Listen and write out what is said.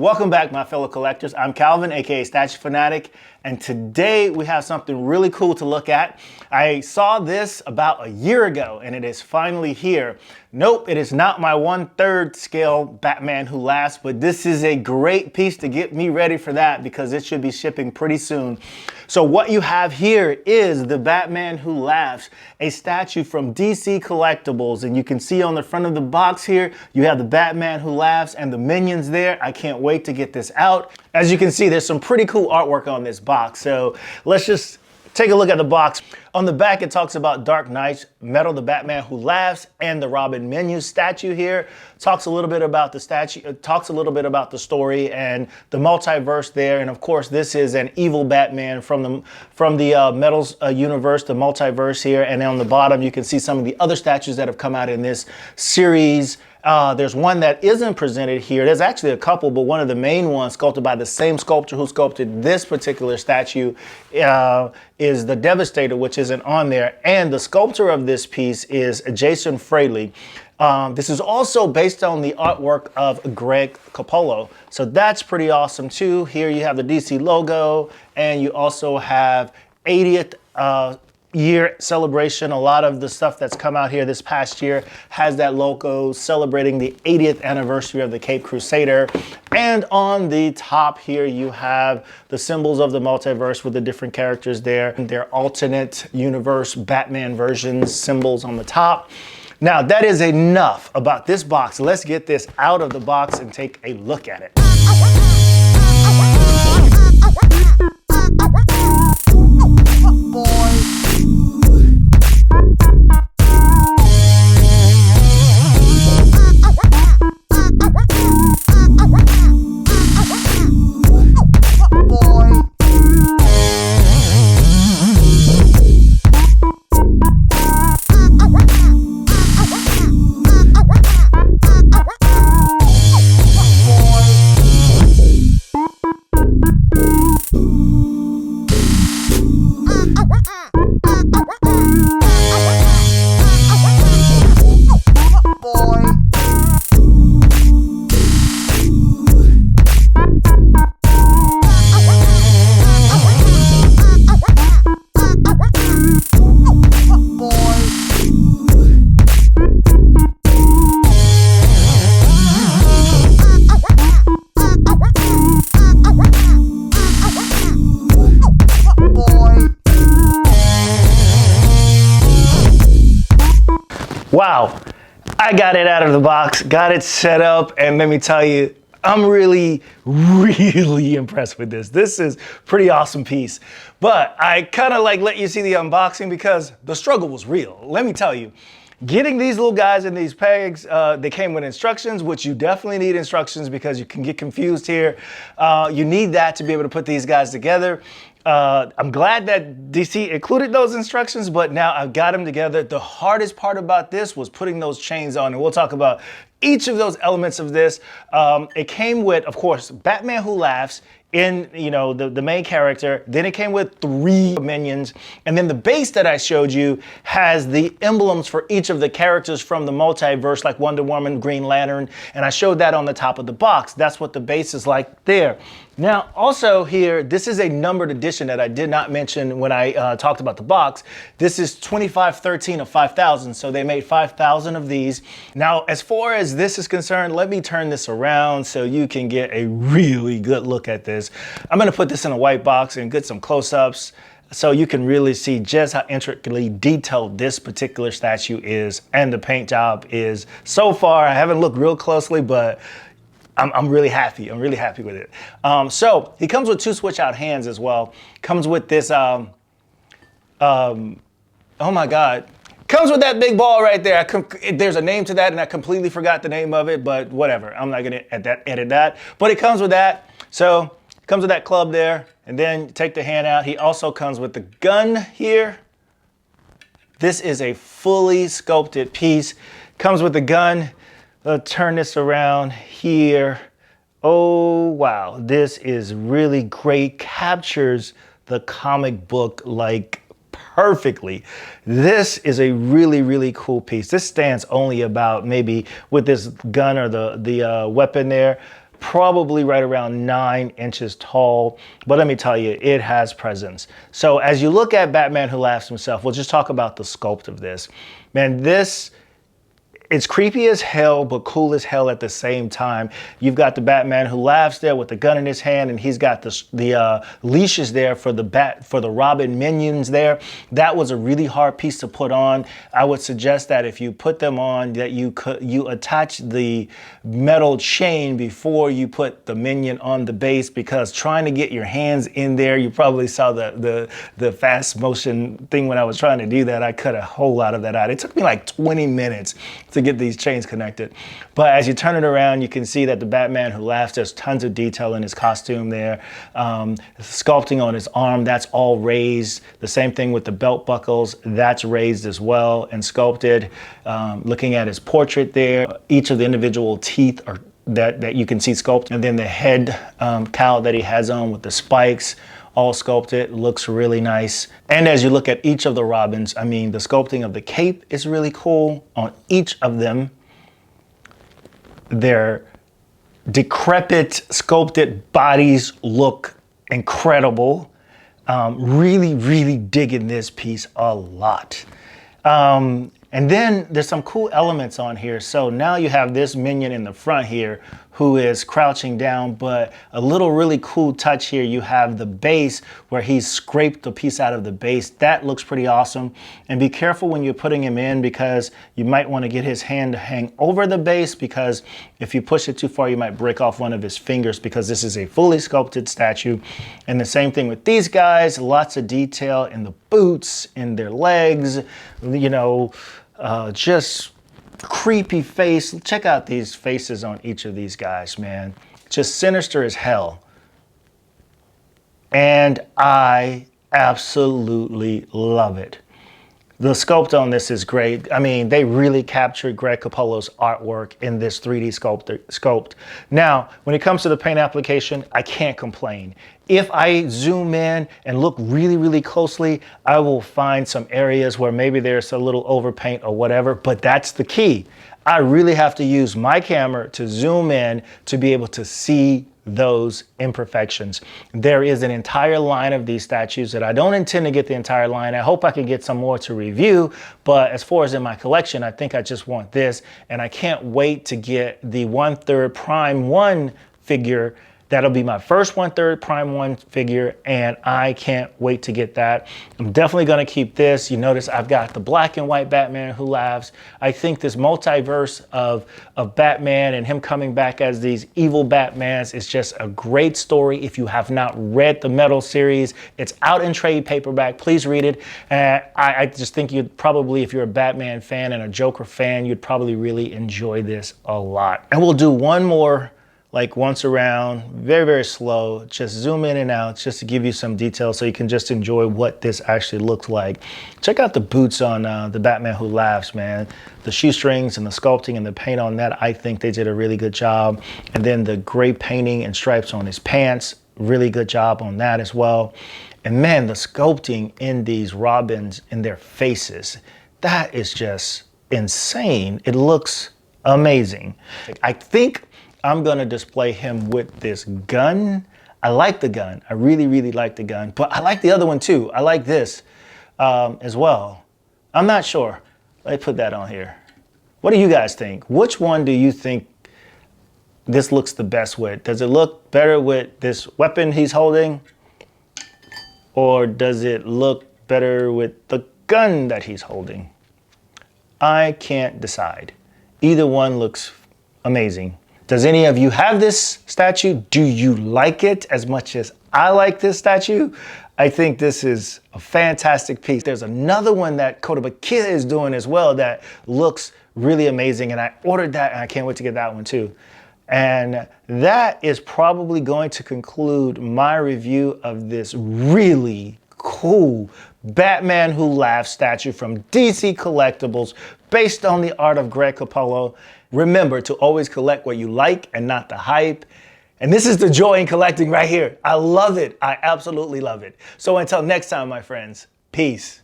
Welcome back, my fellow collectors. I'm Calvin, aka Statue Fanatic, and today we have something really cool to look at. I saw this about a year ago, and it is finally here. Nope, it is not my 1/3 scale Batman Who Laughs, but this is a great piece to get me ready for that because it should be shipping pretty soon. So what you have here is the Batman Who Laughs, a statue from DC Collectibles, and you can see on the front of the box here, you have the Batman Who Laughs and the minions there. I can't wait to get this out. As you can see, there's some pretty cool artwork on this box, so let's just take a look at the box. On the back, it talks about Dark Knights, Metal the Batman Who Laughs, and the Robin Menu statue here. Talks a little bit about the statue, talks a little bit about the story and the multiverse there. And of course, this is an evil Batman from the Metals universe, the multiverse here. And then on the bottom, you can see some of the other statues that have come out in this series. There's one that isn't presented here. There's actually a couple, but one of the main ones sculpted by the same sculptor who sculpted this particular statue is the Devastator, which isn't on there. And the sculptor of this piece is Jason Fraley. This is also based on the artwork of Greg Capullo. So that's pretty awesome too. Here you have the DC logo, and you also have 80th year celebration. A lot of the stuff that's come out here this past year has that logo celebrating the 80th anniversary of the Cape Crusader. And on the top here, you have the symbols of the multiverse with the different characters there, their alternate universe Batman versions symbols on the top. Now that is enough about this box. Let's get this out of the box and take a look at it. Wow, I got it out of the box, got it set up, and let me tell you, I'm really impressed with this. This is a pretty awesome piece. But I kind of let you see the unboxing because the struggle was real. Let me tell you, getting these little guys in these pegs, they came with instructions, which you definitely need instructions because you can get confused here. You need that to be able to put these guys together. I'm glad that DC included those instructions, but now I've got them together. The hardest part about this was putting those chains on, and we'll talk about each of those elements of this. It came with, of course, Batman Who Laughs in, the main character. Then it came with 3 minions. And then the base that I showed you has the emblems for each of the characters from the multiverse, like Wonder Woman, Green Lantern. And I showed that on the top of the box. That's what the base is like there. Now, also here, this is a numbered edition that I did not mention when I talked about the box. This is 2513 of 5,000, so they made 5,000 of these. Now, as far as this is concerned, let me turn this around so you can get a really good look at this. I'm gonna put this in a white box and get some close-ups so you can really see just how intricately detailed this particular statue is and the paint job is. So far, I haven't looked real closely, but I'm really happy. I'm really happy with it. So he comes with 2 switch out hands as well. Comes with this, oh my God. Comes with that big ball right there. There's a name to that and I completely forgot the name of it, but whatever. I'm not gonna edit that. But it comes with that. So it comes with that club there, and then take the hand out. He also comes with the gun here. This is a fully sculpted piece. Comes with the gun. Let's turn this around here. Oh, wow. This is really great. Captures the comic book like perfectly. This is a really, really cool piece. This stands only about maybe with this gun or the weapon there, probably right around 9 inches tall. But let me tell you, it has presence. So as you look at Batman Who Laughs himself, we'll just talk about the sculpt of this. Man, it's creepy as hell, but cool as hell at the same time. You've got the Batman Who Laughs there with the gun in his hand, and he's got the leashes there for the Robin minions there. That was a really hard piece to put on. I would suggest that if you put them on, that you attach the metal chain before you put the minion on the base, because trying to get your hands in there, you probably saw the fast motion thing when I was trying to do that. I cut a whole lot of that out. It took me like 20 minutes to get these chains connected. But as you turn it around, you can see that the Batman Who Laughs, there's tons of detail in his costume there. Sculpting on his arm, that's all raised. The same thing with the belt buckles, that's raised as well and sculpted. Looking at his portrait there, each of the individual teeth are that you can see sculpted. And then the head cowl that he has on with the spikes, all sculpted, looks really nice. And as you look at each of the Robins, I mean, the sculpting of the cape is really cool on each of them. Their decrepit, sculpted bodies look incredible. Really, really digging this piece a lot. And then there's some cool elements on here. So now you have this minion in the front here who is crouching down, but a little really cool touch here. You have the base where he's scraped a piece out of the base. That looks pretty awesome. And be careful when you're putting him in, because you might want to get his hand to hang over the base, because if you push it too far, you might break off one of his fingers, because this is a fully sculpted statue. And the same thing with these guys, lots of detail in the boots, in their legs, you know, just creepy face. Check out these faces on each of these guys, man. Just sinister as hell. And I absolutely love it. The sculpt on this is great. I mean, they really captured Greg Capullo's artwork in this 3D sculpt. Now, when it comes to the paint application, I can't complain. If I zoom in and look really, really closely, I will find some areas where maybe there's a little overpaint or whatever, but that's the key. I really have to use my camera to zoom in to be able to see those imperfections. There is an entire line of these statues that I don't intend to get the entire line. I hope I can get some more to review, but as far as in my collection, I think I just want this, and I can't wait to get the 1/3 Prime 1 figure. That'll be my first 1/3 Prime 1 figure, and I can't wait to get that. I'm definitely gonna keep this. You notice I've got the black and white Batman Who Laughs. I think this multiverse of Batman and him coming back as these evil Batmans is just a great story. If you have not read the Metal series, it's out in trade paperback. Please read it. I just think you'd probably, if you're a Batman fan and a Joker fan, you'd probably really enjoy this a lot. And we'll do one more, like once around, very, very slow, just zoom in and out just to give you some detail so you can just enjoy what this actually looks like. Check out the boots on the Batman Who Laughs, man. The shoestrings and the sculpting and the paint on that, I think they did a really good job. And then the gray painting and stripes on his pants, really good job on that as well. And man, the sculpting in these Robins, in their faces, that is just insane. It looks amazing. I think I'm gonna display him with this gun. I like the gun. I really, really like the gun, but I like the other one too. I like this as well. I'm not sure. Let me put that on here. What do you guys think? Which one do you think this looks the best with? Does it look better with this weapon he's holding? Or does it look better with the gun that he's holding? I can't decide. Either one looks amazing. Does any of you have this statue? Do you like it as much as I like this statue? I think this is a fantastic piece. There's another one that Kotobukiya is doing as well that looks really amazing, and I ordered that and I can't wait to get that one too. And that is probably going to conclude my review of this really cool Batman Who Laughs statue from DC Collectibles based on the art of Greg Capullo. Remember to always collect what you like and not the hype. And this is the joy in collecting right here. I love it. I absolutely love it. So until next time, my friends, peace.